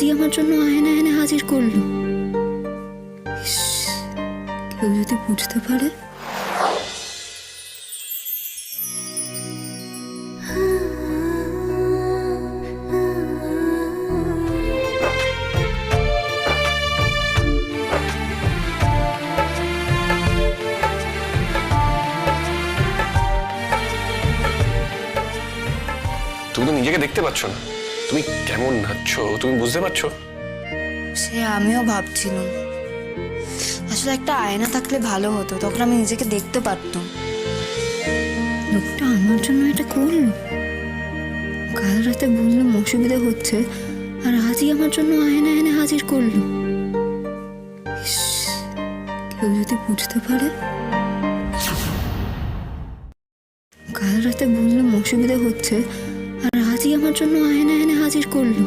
আজই আমার জন্য আয়না এনে হাজির করলো। ইস, কেউ যদি বুঝতে পারে। তুমি তো নিজেকে দেখতে পাচ্ছ না, তুমি কেমন নাচছো তুমি বুঝতে পারছো? সে আমিও ভাবছিলাম, আসলে একটা আয়না থাকলে ভালো হতো, তখন আমি নিজেকে দেখতে পারতাম। লোকটা আমার জন্য এটা করলো। কাল রাতে বললাম অসুবিধা হচ্ছে, আর আজই আমার জন্য আয়না এনে হাজির করলো। ইস, কেউ যদি বুঝতে পারে। কাল রাতে বললাম অসুবিধা হচ্ছে, আর আজই আমার জন্য আয়না এনে হাজির করলো।